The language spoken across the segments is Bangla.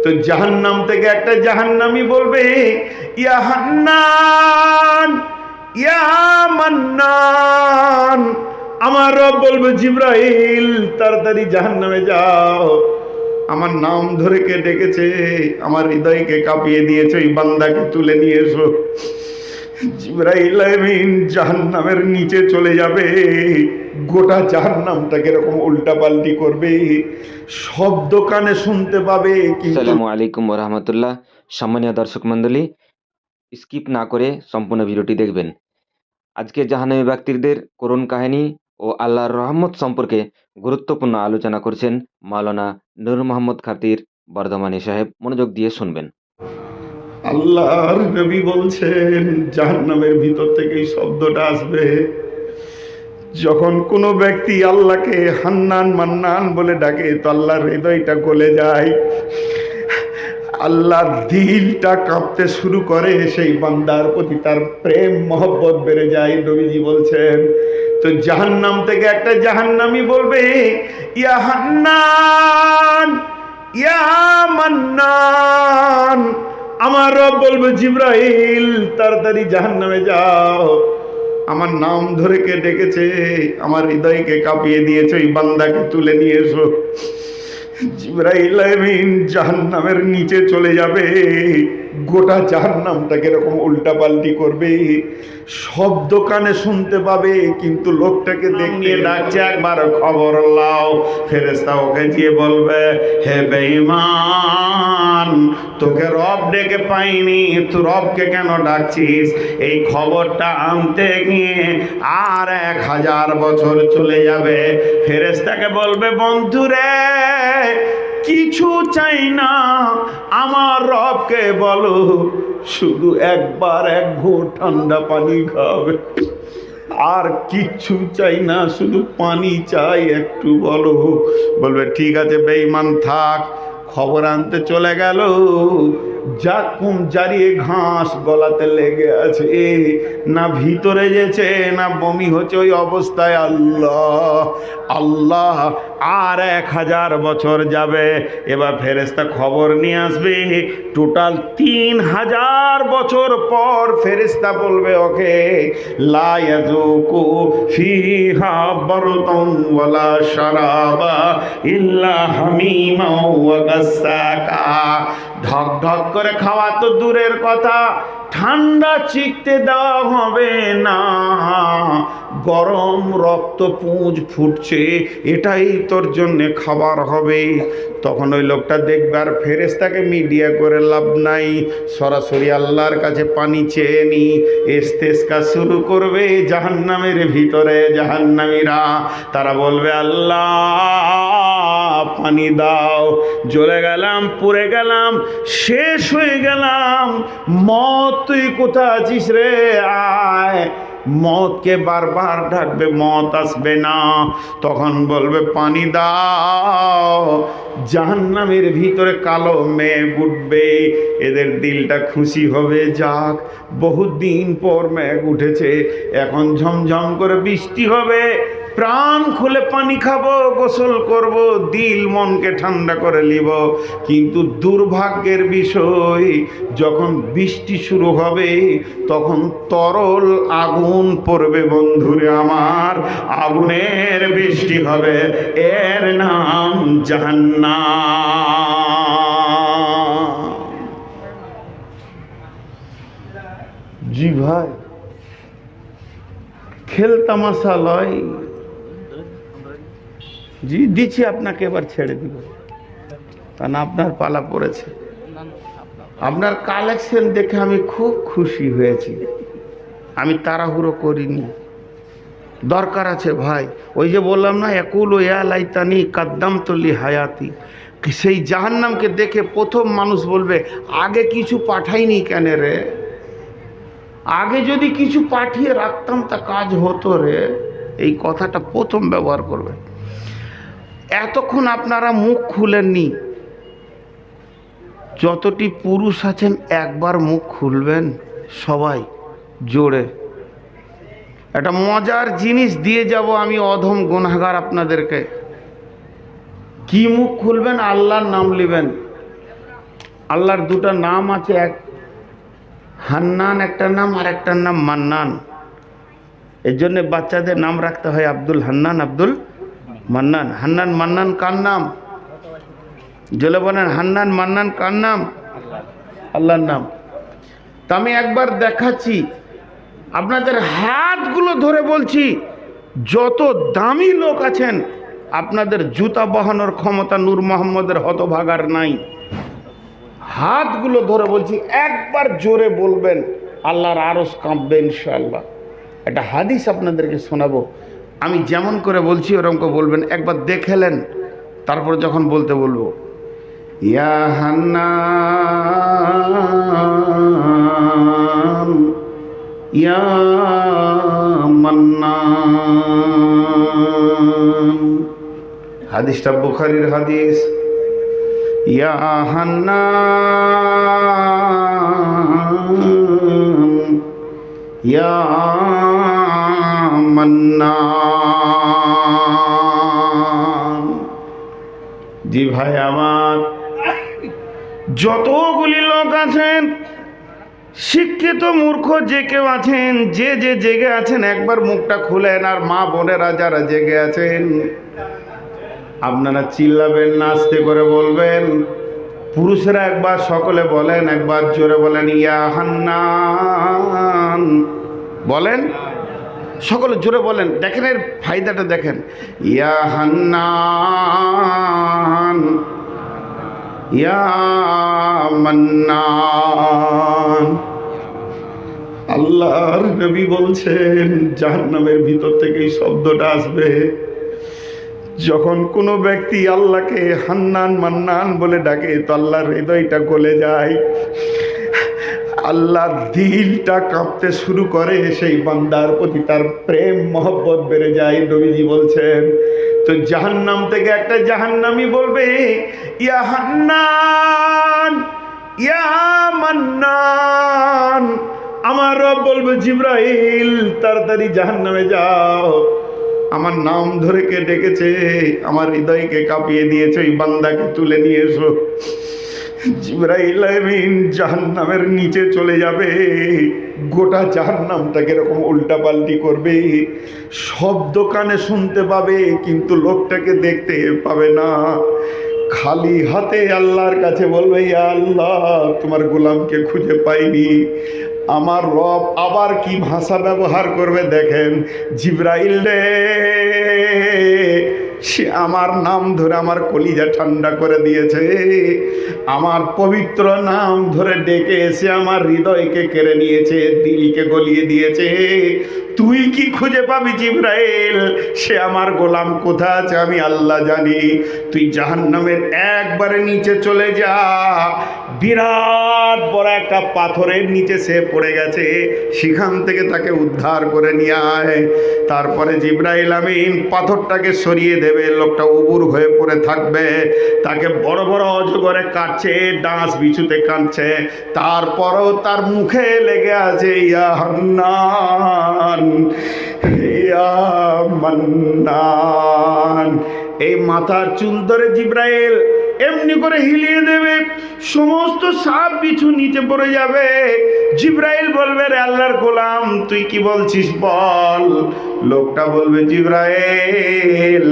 তো জাহান্নাম থেকে একটা জাহান্নামী বলবে, ইয়া হান্নান ইয়া মান্নান। আমার রব বলবে, জিবরাইল তাড়াতাড়ি জাহান্নামে যাও, আমার নাম ধরে কে ডেকেছে, আমার হৃদয়কে কাঁপিয়ে দিয়েছে, ওই বান্দাকে তুলে নিয়ে এসো। জিবরাইল আমিন জাহান্নামের নিচে চলে যাবে, গোটা জাহান্নামটাকে এরকম উল্টাপাল্টি করবে, শব্দ কানে শুনতে পাবে। আসসালামু আলাইকুম ওয়া রাহমাতুল্লাহ। সম্মানীয় দর্শক মণ্ডলী, স্কিপ না করে সম্পূর্ণ ভিডিওটি দেখবেন। আজকে জাহান্নামী ব্যক্তিদের করুণ কাহিনী ও আল্লাহর রহমত সম্পর্কে গুরুত্বপূর্ণ আলোচনা করছেন মাওলানা নূর মোহাম্মদ খাতির বর্ধমানী সাহেব। মনোযোগ দিয়ে শুনবেন। আল্লাহর নবী বলছেন, জাহান্নামের ভিতর থেকে এই শব্দটা আসবে যখন কোনো ব্যক্তি আল্লাহকে হান্নান মান্নান বলে ডাকে, তো আল্লাহর হৃদয়টা গলে যায়, আল্লাহর দিলটা কাঁপতে শুরু করে, সেই বান্দার প্রতি তার প্রেম মহব্বত বেড়ে যায়। নবীজি বলছেন, তো জাহান্নাম থেকে একটা জাহান্নামী বলবে, ইয়া হান্নান ইয়া মান্নান। আমার রব বলবে, জিবরাইল তাড়াতাড়ি জাহান্নামে যাও, আমার নাম ধরে কে ডেকেছে, আমার হৃদয়কে কাঁপিয়ে দিয়েছে, ওই বান্দাকে তুলে নিয়ে এসো। জিবরাইল আমিন জাহান্নামের নিচে চলে যাবে, গোটা জাহান্নামটাকে এরকম উল্টাপাল্টি করবে, শব্দ কানে শুনতে পাবে, কিন্তু লোকটাকে দেখে ডাকছে, একবার খবর লাও। ফেরেশতা ওকে গিয়ে বলবে, হে বেঈমান, তোকে রব ডেকে পাইনি, তুই রবকে কেন ডাকছিস? এই খবরটা আনতে গিয়ে আর 1000 বছর চলে যাবে। ফেরেশতাকে বলবে, বন্ধুরে কিছু চাই না, আমার রবকে বলো শুধু একবার এক ঘোঁট ঠান্ডা পানি খাবে, আর কিচ্ছু চাই না, শুধু পানি চাই, একটু বলো। বলবে, ঠিক আছে বেঈমান থাক। খবর আনতে চলে গেল, জাকুম জারিয়ে ঘাস গলাতে লেগে আছে, না ভিতরে যেছে না বমি হচ্ছে, ওই অবস্থায় আল্লাহ আল্লাহ। আর 1000 বছর যাবে, এবার ফেরেশতা খবর নিয়ে আসবে, টোটাল 3000 বছর পর ফেরেশতা বলবে ওকে, লা ইয়াযুকু ফিহা বারদান ওয়ালা শারাবা ইল্লা হামিমা ওয়া গাসসাকা। ঢক ঢক করে খাওয়া তো দূরের কথা, ঠান্ডা চিকতে দেওয়া হবে না, গরম রক্ত পুঁজ ফুটছে, এটাই তোর জন্য খাবার হবে। তখন ওই লোকটা দেখবে আর ফেরেশতাকে মিডিয়া করে লাভ নাই, সরাসরি আল্লাহর কাছে পানি চেয়ে নি, ইস্তেসকা শুরু করবে জাহান্নামের ভিতরে। জাহান্নামীরা তারা বলবে, আল্লাহ পানি দাও, জ্বলে গেলাম, পুড়ে গেলাম, শেষ হয়ে গেলাম, মত তুই কোথা আছিস রে, আয়। মতকে বারবার ডাকবে, মত আসবে না। তখন বলবে, পানি দাও। জাহান্নামের ভিতরে কালো মেঘ উঠবে, এদের দিলটা খুশি হবে, যাক বহুদিন পর মেঘ উঠেছে, এখন ঝমঝম করে বৃষ্টি হবে, প্রাণ খুলে পানি খাবো, গোসল করব, দিল মনকে ঠান্ডা করে নিব। কিন্তু দুর্ভাগ্যের বিষয়, যখন বৃষ্টি শুরু হবে তখন তরল আগুন পড়বে। বন্ধুরে আমার, আগুনের বৃষ্টি হবে, এর নাম জাহান্নাম। জি ভাই, খেল তামাশা লয়। জি দিচ্ছি আপনাকে, এবার ছেড়ে দিব, কারণ আপনার পালা পড়েছে। আপনার কালেকশন দেখে আমি খুব খুশি হয়েছি, আমি তাড়াহুড়ো করিনি, দরকার আছে ভাই। ওই যে বললাম না, একুল ইয়া লাইতানি কাদ্দামতু লি হায়াতি, সেই জাহান্নামকে দেখে প্রথম মানুষ বলবে, আগে কিছু পাঠাইনি কেন রে, আগে যদি কিছু পাঠিয়ে রাখতাম তা কাজ হতো রে। এই কথাটা প্রথম ব্যবহার করবে। এতক্ষণ আপনারা মুখ খুলেননি, যতটি পুরুষ আছেন একবার মুখ খুলবেন সবাই জোরে। একটা মজার জিনিস দিয়ে যাব আমি, অধম গুনাহগার আপনাদেরকে। কি মুখ খুলবেন? আল্লাহর নাম নেবেন। আল্লাহর দুটো নাম আছে, এক হান্নান একটা নাম, আর একটার নাম মান্নান। এর জন্য বাচ্চাদের নাম রাখতে হয় আব্দুল হান্নান, আব্দুল মান্নান। হান্নান মান্নান কার নাম? জলে বলেন, হান্নান মান্নান কার নাম? আল্লাহর নাম। তা আমি একবার দেখাচ্ছি, আপনাদের হাতগুলো ধরে বলছি, যত দামি লোক আছেন আপনাদের জুতা বহানোর ক্ষমতা নূর মোহাম্মদের হতভাগার নাই। হাতগুলো ধরে বলছি, একবার জোরে বলবেন, আল্লাহর আরশ কাঁপবে ইনশাআল্লাহ। একটা হাদিস আপনাদেরকে শোনাবো, আমি যেমন করে বলছি ওরকম করে বলবেন। একবার দেখেলেন, তারপর যখন বলতে বলবো, ইয়া হান্নান ইয়া মান্নান। হাদিসটা বুখারীর হাদিস। ইয়া হান্নান ইয়া মান্নান। জি ভাই আমার, যতগুলি লোক আছেন, শিক্ষিত মূর্খ যে কেউ আছেন, যে যে জেগে আছেন, একবার মুখটা খুলেন। আর মা বোনেরা যারা জেগে আছেন, আপনারা চিল্লাবেন না, আস্তে করে বলবেন। পুরুষরা একবার সকলে বলেন, একবার জোরে বলেন, ইয়া হান্নান। বলেন, সকলে জোরে বলেন। দেখেন এর ফায়দাটা দেখেন। ইয়া হান্নান ইয়া মান্নান। আল্লাহর নবী বলছেন, জাহান্নামের ভিতর থেকে এই শব্দটা আসবে। যখন কোনো ব্যক্তি আল্লাহকে হান্নান মান্নান বলে ডাকে, তো আল্লাহর হৃদয়টা গলে যায়, আল্লাহর দিলটা কাঁপতে শুরু করে, সেই বান্দার প্রতি তার প্রেম মহব্বত বেড়ে যায়। নবীজি বলছেন, তো জাহান্নাম থেকে একটা জাহান্নামী বলবে, ইয়া হান্নান ইয়া মান্নান। আমার রব বলবে, জিবরাইল তাড়াতাড়ি জাহান্নামে যাও, আমার নাম ধরে কে ডেকেছে, আমার হৃদয়কে কাঁপিয়ে দিয়েছে, ওই বান্দাকে তুলে নিয়ে এসো। জিবরাইল আমিন জাহান্নামের নিচে চলে যাবে, গোটা জাহান্নামটাকে এরকম উল্টা পাল্টি করবে, শব্দ কানে শুনতে পাবে কিন্তু লোকটাকে দেখতে পাবে না। খালি হাতে আল্লাহর কাছে বলবে, ইয়া আল্লাহ, তোমার গোলামকে খুঁজে পাইনি। আমার রব আবার কি ভাষা ব্যবহার করবে দেখেন, জিবরাইল রে, সে আমার নাম ধরে আমার কলিজা ঠান্ডা করে দিয়েছে, আমার পবিত্র নাম ধরে ডেকে এসে আমার হৃদয়কে কেড়ে নিয়েছে, দিলকে গলিয়ে দিয়েছে। তুই কি খুঁজে পাবি জিবরাইল? সে আমার গোলাম কোথায় আছে আমি আল্লাহ জানি। তুই জাহান্নামের একবারে নিচে চলে যা, বিরাট বড় একটা পাথরের নিচে সে পড়ে গেছে, সেখান থেকে তাকে উদ্ধার করে নিয়ে আয়। তারপরে জিবরাইল আমিন পাথরটাকে সরিয়ে দেবে, লোকটা উবুর হয়ে পড়ে থাকবে, তাকে বড় বড় অজগরে কাটছে, ডাঁশ বিছুতে কাটছে, তারপরও তার মুখে লেগে আছে, ইয়া হান্নান ইয়া মান্নান। এই মাথার চুল ধরে জিবরাইল এমনি করে হিলিয়ে দেবে, সমস্ত সাপ বিছু নিচে পড়ে যাবে। জিবরাইল বলবে, রে আল্লাহর গোলাম, তুই কি বলছিস বল। লোকটা বলবে, জিবরাইল,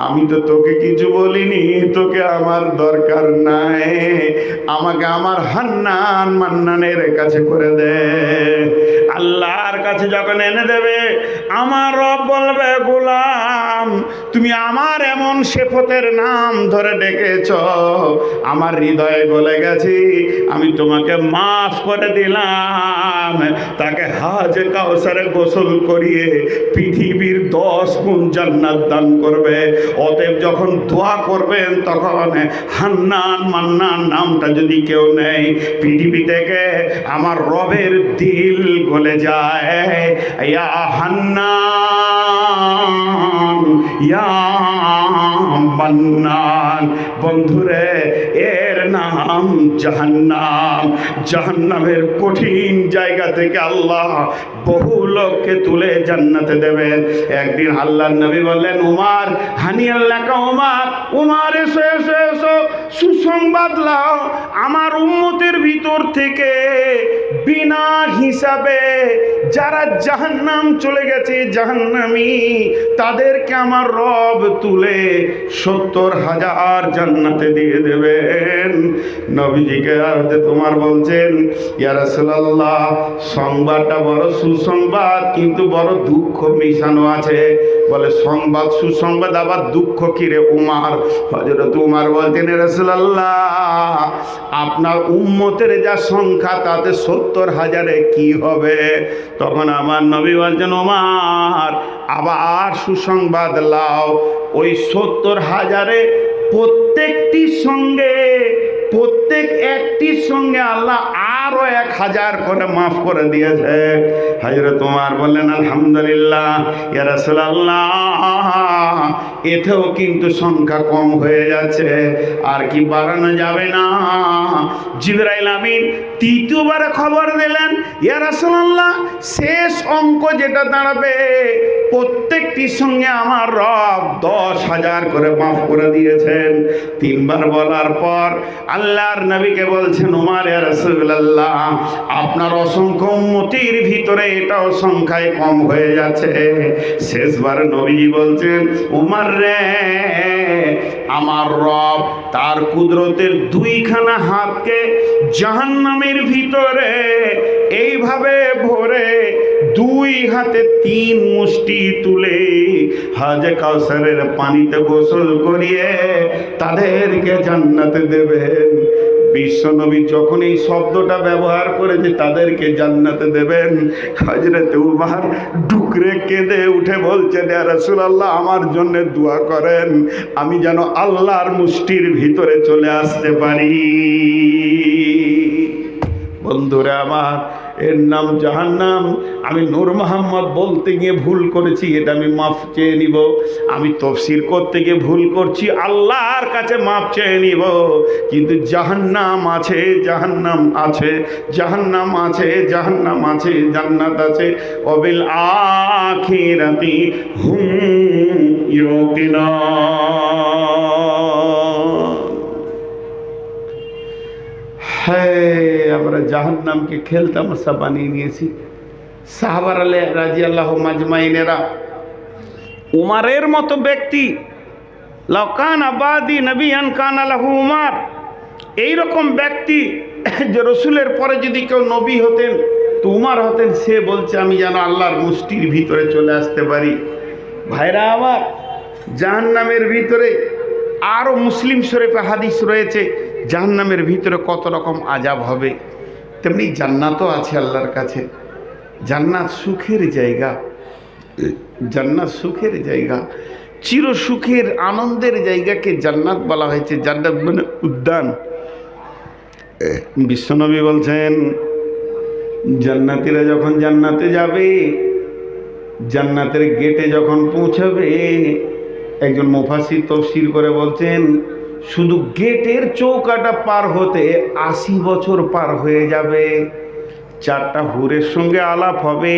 আমি তো তোকে কিছু বলিনি, তোকে আমার দরকার নাই, আমাকে আমার হান্নান মান্নানের কাছে করে দে। আল্লাহর কাছে যখন এনে দেবে, আমার রব বলবে, গোলাম, তুমি আমার এমন শেফতের নাম ধরে ডেকেছ, আমার হৃদয়ে গলে গেছি, আমি তোমাকে মাফ করে দিলাম। তাকে হাজে কাউসারে গোসল করিয়ে পৃথিবীর 10 গুণ জান্নাত দান করবে। অতএব যখন দোয়া করবেন, তখন হান্নান মান্নান নামটা যদি কেউ নেয়, পৃথিবী থেকে আমার রবের দিল গলে যায়। ইয়া হান্নান ইয়া মান্নান। বন্ধুরে, এর নাম জাহান্নাম। জাহান্নামের কঠিন জায়গা থেকে আল্লাহ বহু লোককে তুলে জান্নাতে দেবেন। একদিন আল্লাহর নবী বললেন, উমার, হানিয়াল লাকা উমার, উমার এসো এসো এসো, সুসংবাদ লাও, আমার উম্মত ভিতর থেকে বিনা হিসাবে যারা জাহান্নাম চলে গেছে জাহান্নামী, তাদেরকে আমার রব তুলে 70,000 জান্নাতে দিয়ে দেবেন। নবীজিকে আরতে তোমার বলছেন, ইয়া রাসূলুল্লাহ, সংবাদটা বড় সুসংবাদ, কিন্তু বড় দুঃখ মিশানো আছে। বলে সংবাদ সুসংবাদ, আবার দুঃখ কিরে উমার? হযরত উমার বলতেন, ইয়া রাসূলুল্লাহ, আপনার উম্মতের যা সংখ্যা তাতে 70,000-এ কি হবে? তখন আমার নবী বলছেন, উমার, আবার সুসংবাদ লাও। ওই 70,000-এ প্রত্যেকটির সঙ্গে আল্লাহ আরো 1,000 করে মাফ করে দিয়েছে। হযরত ওমর বললেন, আলহামদুলিল্লাহ ইয়া রাসূলুল্লাহ, এতেও কিন্তু সংখ্যা কম হয়ে যাচ্ছে, আর কি বাড়ানো যাবে না? জিবরাইল আমিন তৃতীয়বারে খবর দিলেন, ইয়া রাসূলুল্লাহ, শেষ অঙ্ক যেটা দাঁড়াবে প্রত্যেকটির সঙ্গে আমার রব 10,000 করে মাফ করে দিয়েছেন। 3 বার বলার পর আল্লাহর নবীকে বলছেন, ওমর ইয়া রাসূলুল্লাহ, আপনার অসংখ্য উম্মতির ভিতরে এটাও সংখ্যায় কম হয়ে যাচ্ছে। শেষবার নবীজি বলছেন, ওমর রে, আমার রব তার কুদরতের 2খানা হাতকে জাহান্নামের ভিতরে এইভাবে ভরে 2 হাতে 3 মুষ্টি তুলে হাজে কাউসারের পানিতে গোসল করিয়ে তাদেরকে জান্নাতে দেবেন। বিশ্বনবী যখন এই শব্দটা ব্যবহার করেছে, তাদেরকে জান্নাতে দেবেন, হযরত উমর ডুকরে কেঁদে উঠে বলছেন, ইয়া রাসূলুল্লাহ, আমার জন্য দোয়া করেন, আমি যেন আল্লাহর মুষ্টির ভিতরে চলে আসতে পারি। বন্ধুরা আমার, এর নাম জাহান্নাম। আমি নূর মোহাম্মদ বলতে গিয়ে ভুল করেছি, এটা আমি মাফ চেয়ে নিব। আমি তফসির করতে গিয়ে ভুল করছি, আল্লাহর কাছে মাফ চেয়ে নিব। কিন্তু জাহান্নাম আছে, জাহান্নাম আছে, জাহান্নাম আছে, জাহান্নাম আছে, জান্নাত আছে। ওয়াবিল আখিরাতি হুম ইউকিনুন। হ্যাঁ, আমরা জাহান্নামকে খেলতামাশা বানিয়ে নিয়েছি। সাহাবারা রাদিয়াল্লাহু মাজমাইনেরা, উমারের মতো ব্যক্তি, লাউ কানা বাদি নবিয়ান কানা লাহু উমার, এইরকম ব্যক্তি যে রসুলের পরে যদি কেউ নবী হতেন তো উমার হতেন। সে বলছে, আমি যেন আল্লাহর মুষ্টির ভিতরে চলে আসতে পারি। ভাইরা আমার, জাহান্নামের ভিতরে আরও মুসলিম শরীফে হাদিস রয়েছে, জাহান্নামের ভিতরে কত রকম আযাব হবে। তেমনি জান্নাতও আছে আল্লাহর কাছে। জান্নাত সুখের জায়গা, জান্নাত সুখের জায়গা, চির সুখের আনন্দের জায়গাকে জান্নাত বলা হয়েছে। জান্নাত মানে উদ্যান। বিশ্বনবী বলছেন, জান্নাতীরা যখন জান্নাতে যাবে, জান্নাতের গেটে যখন পৌঁছাবে, একজন মুফাসসির তাফসীর করে বলছেন, শুধু গেটের চৌকাটা পার হতে 80 বছর পার হয়ে যাবে। 4টা হুরের সঙ্গে আলাপ হবে,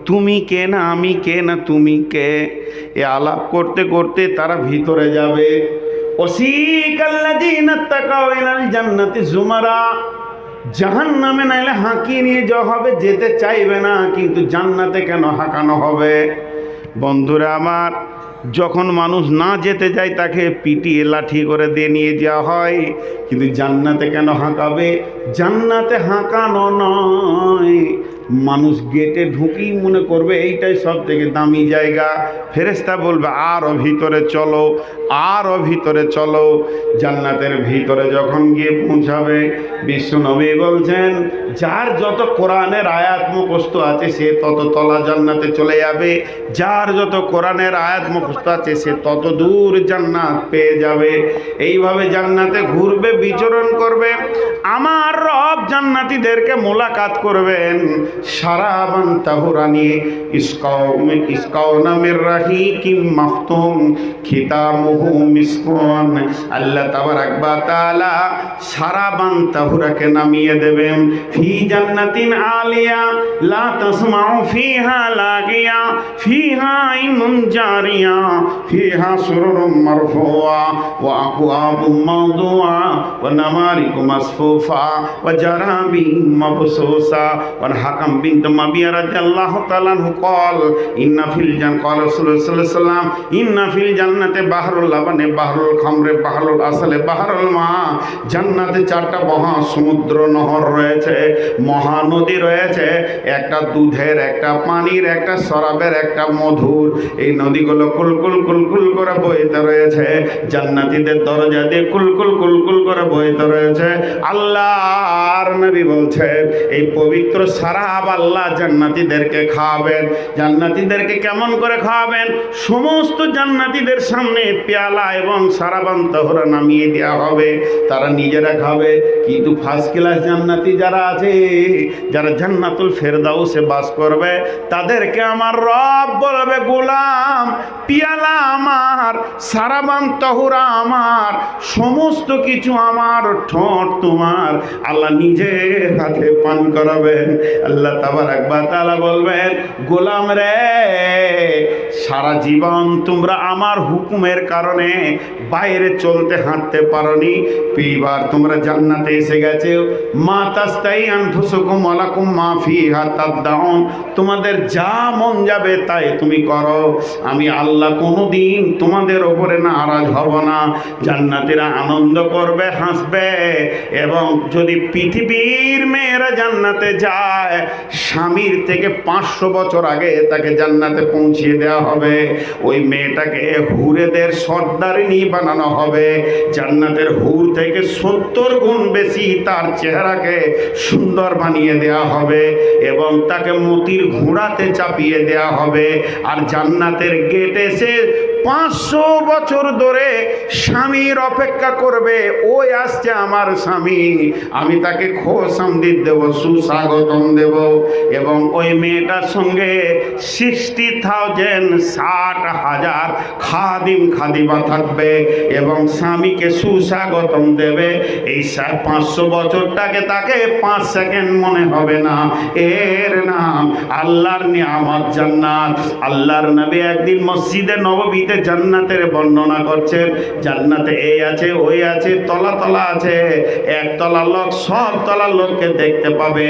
তুমি কে না আমি কে না তুমি কে। এ আলাপ করতে করতে তারা ভিতরে যাবে। ওয়াসিকাল্লাযীনা তাকাউ ইলাল জান্নাতি যুমারা, জাহান্নামে নাইলে হাঁকিয়ে নিয়ে যাওয়া হবে, যেতে চাইবে না, কিন্তু জান্নাতে কেন হাঁকানো হবে? বন্ধুরা আমার, যখন মানুষ না যেতে যায় তাকে পিটিয়ে লাঠি করে দিয়ে নিয়ে যাওয়া হয়, কিন্তু জান্নাতে কেন হাঁকাবে? জান্নাতে হাঁকানো নয়, মানুষ গেটে ঢুকেই মনে করবে এইটাই সব থেকে দামি জায়গা। ফেরেশতা বলবে, আরও ভিতরে চলো, আরও ভিতরে চলো। জান্নাতের ভিতরে যখন গিয়ে পৌঁছাবে, বিশ্বনবী বলছেন, যার যত কোরআনের আয়াত মুখস্থ আছে সে তত তলা জান্নাতে চলে যাবে, যার যত কোরআনের আয়াত মুখস্থ আছে সে তত দূর জান্নাত পেয়ে যাবে। এইভাবে জান্নাতে ঘুরবে, বিচরণ করবে। আমার রব জান্নাতীদেরকে মোলাকাত করবেন, শারাবান তাহুরা নিয়ে ইসকাউনা মির রাহিকিম মাখতুম খিতামুহু মিসকুন। আল্লাহ তাবারাক ওয়া তাআলা শারাবান তাহুরাকে নামিয়ে দেবেন ফি জান্নাতিন আলিয়া লা তাসমাউ ফিহা লাগিয়া ফিহা আইনুন জারিয়া ফিহা সুরুরুম মারফুআ ওয়া আকওয়াবুম মাওদুআ ওয়া নামারিকু মাসফুফা ওয়া জারাবিম মাবসুসা। ওয়া হাকাম বিনত মাবিয়া রাদিয়াল্লাহু তাআলা আনহু قال إن في الجنة قال رسول الله صلى الله عليه وسلم إن في الجنة بحر اللبن بحر الخمر بحر العسل بحر الماء। জান্নাতে চারটা মহা সমুদ্র নহর রয়েছে, মহানদী রয়েছে, একটা দুধের, একটা পানির, একটা শরাবের, একটা মধুর। এই নদীগুলো কুলকুল কুলকুল করে বইতে রয়েছে, জান্নাতীদের দরজা দিয়ে কুলকুল কুলকুল করে বইতে রয়েছে। আল্লাহর নবী বলছেন এই পবিত্র শরাব আল্লাহ জান্নাতীদেরকে খাওয়াবেন। জান্নাতীদেরকে কেমন করে খাওয়াবেন? সমস্ত জান্নাতীদের সামনে পেয়ালা এবং শরাবান তাহুরা নামিয়ে দেওয়া হবে, তারা নিজেরা খাবে। কিন্তু ফার্স্ট ক্লাস জান্নাতি যারা আছে, যারা জান্নাতুল ফেরদাউসে বাস করবে, তাদেরকে আমার রব বলবে, গোলাম পিয়ালা আমার, শরাবান তাহুরা আমার, সমস্ত কিছু আমার, ঠোঁট তোমার। আল্লাহ নিজের হাতে পান করাবেন। আল্লাহ তাবারাক ওয়া তাআলা বলবেন, গোলাম রে, সারা জীবন তোমরা আমার হুকুমের কারণে বাইরে চলতে হাঁটতে পারোনি, এইবার তোমরা জান্নাতে এসে গেছে। মা তাস্তাই আনফুসুকুম ওয়ালাকুম মা ফিহা তাদদাউন, তোমাদের যা মন যাবে তাই তুমি করো, আমি আল্লাহ কোনোদিন তোমাদের ওপরে নারাজ হব না। জান্নাতীরা আনন্দ করবে, হাসবে। এবং যদি পৃথিবীর মেয়েরা জান্নাতে যায়, স্বামীর থেকে 500 বছর আগে তাকে জান্নাতে পৌঁছিয়ে দেওয়া হবে। ওই মেয়েটাকে হুরেদের সর্দারিনী বানানো হবে। জান্নাতের হুর থেকে 70 গুণ বেশি তার চেহারাকে সুন্দর বানিয়ে দেওয়া হবে এবং তাকে মতির ঘোড়াতে চাপিয়ে দেওয়া হবে। আর জান্নাতের গেটে সে 500 বছর ধরে স্বামীর অপেক্ষা করবে, ওই আসছে আমার স্বামী, আমি তাকে খোশ আমদিদ দেব, সুস্বাগতম দেব। এবং ওই মেয়েটার সঙ্গে 60,000 60,000 খাদিম খাদিমা থাকবে এবং স্বামীকে সুস্বাগতম দেবে। এই 500 বছরটাকে তাকে 5 সেকেন্ড মনে হবে না। এর নাম আল্লাহর নিয়ামত জান্নাত। আল্লাহর নবী একদিন মসজিদে নববীতে জান্নাতের বর্ণনা করছেন। জান্নাতে এই আছে, ওই আছে, তলা তলা আছে। একতলা লোক সব তলার লোককে দেখতে পাবে।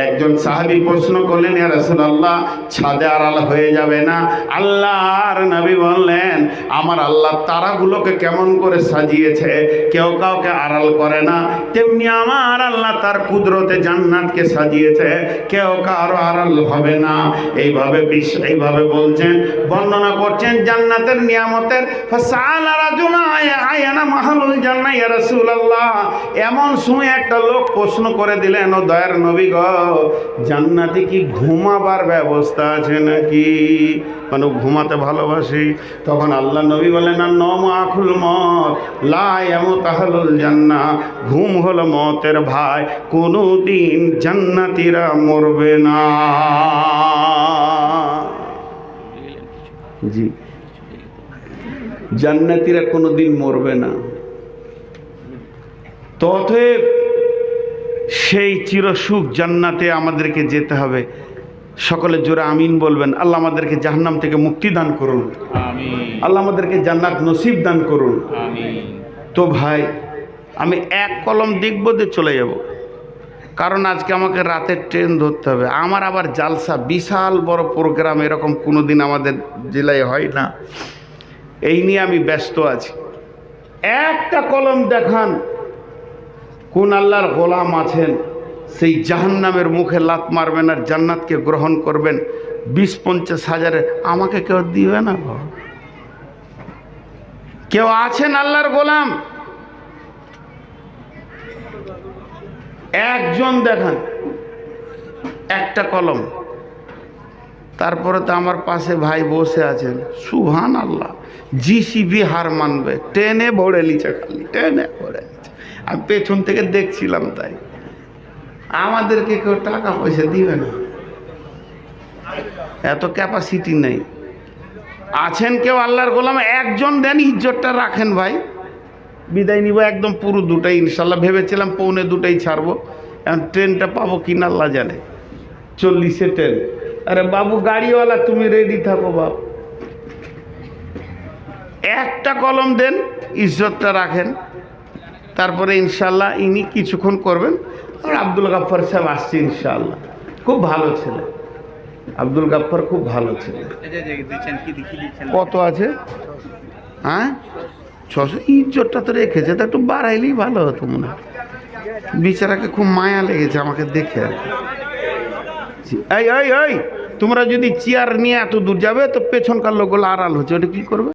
একজন সাহাবী প্রশ্ন করলেন, ইয়া রাসূলুল্লাহ, ছাদে আড়াল হয়ে যাবে না? আল্লাহর নবী বললেন, আমার আল্লাহ তারাগুলোকে কেমন করে সাজিয়েছে, কেউ কাউকে আড়াল করে না, তেমনি আমার আল্লাহ তার কুদরতে জান্নাতকে সাজিয়েছে, কেউ কারো আড়াল হবে না। এইভাবে বলছেন, বর্ণনা করছেন জান্নাতের নিয়ামতের। ফাসালা রাজুলা আয়ানা মাহালুল জান্নাহ ইয়া রাসূলুল্লাহ। এমন সময় একটা লোক প্রশ্ন করে দিলেন, ও দয়ার নবী গো, জান্নাতে কি ঘুমাবার ব্যবস্থা আছে নাকি? মানে ঘুমাতে ভালোবাসি। তখন আল্লাহ নবী বলেন, না, নম আখুল মত লা ইয়ামুত আহলুল জান্নাহ, ঘুম হলো মতের ভাই, কোনোদিন জান্নাতীরা মরবে না। জি, জান্নাতীরা কোনোদিন মরবে না। ততএব সেই চিরসুখ জান্নাতে আমাদেরকে যেতে হবে। সকলে জোরে আমিন বলবেন। আল্লাহ আমাদেরকে জাহান্নাম থেকে মুক্তি দান করুন, আল্লাহ আমাদেরকে জান্নাত নসিব দান করুন। তো ভাই, আমি এক কলম দেখব দিয়ে চলে যাব, কারণ আজকে আমাকে রাতের ট্রেন ধরতে হবে। আমার আবার জালসা, বিশাল বড় প্রোগ্রাম, এরকম কোনোদিন আমাদের জেলায় হয় না। এই নিয়ে আমি ব্যস্ত আছি। একটা কলম দেখান কোন আল্লাহর গোলাম আছেন সেই জাহান্নামের মুখে লাত মারবেন আর জান্নাতকে গ্রহণ করবেন। 20-50 হাজারে আমাকে কেউ দিবে না? কেউ আছেন আল্লাহর গোলাম? একজন দেখান, একটা কলম। তারপরে তো আমার পাশে ভাই বসে আছেন, সুবহান আল্লাহ, জিসিবি হার মানবে, ট্রেনে ভরে নিচে, খালি ট্রেনে ভরে নিচে। আমি পেছন থেকে দেখছিলাম, তাই আমাদেরকে কেউ টাকা পয়সা দিবে না। এত ক্যাপাসিটি নেই। আছেন কেউ আল্লাহর গোলাম, একজন দেন, ইজ্জতটা রাখেন ভাই। বিদায় নিব একদম পুরো দুটাই ইনশাল্লাহ। ভেবেছিলাম পৌনে দুটাই ছাড়বো, এখন ট্রেনটা পাবো কিনা আল্লাহ জানে। 40-এ ট্রেন। আরে বাবু গাড়িওয়ালা, তুমি রেডি থাকো বাবু। একটা কলম দেন, ইজ্জতটা রাখেন, তারপরে ইনশাল্লাহ ইনি কিছুক্ষণ করবেন। আর আব্দুল গাফফার সাহেব আসছে ইনশাল্লাহ, খুব ভালো ছেলে। আব্দুল গাফফার খুব ভালো ছেলে। কত আছে? হ্যাঁ 600। ইজ্জতটা তো রেখেছে, তা একটু বাড়াইলেই ভালো হতো মনে হয়। বিচারাকে খুব মায়া লেগেছে আমাকে দেখে আর কি। এই তোমরা যদি চেয়ার নিয়ে এত দূর যাবে তো পেছনকার লোকগুলো আড়াল হচ্ছে, ওটা কি করবে?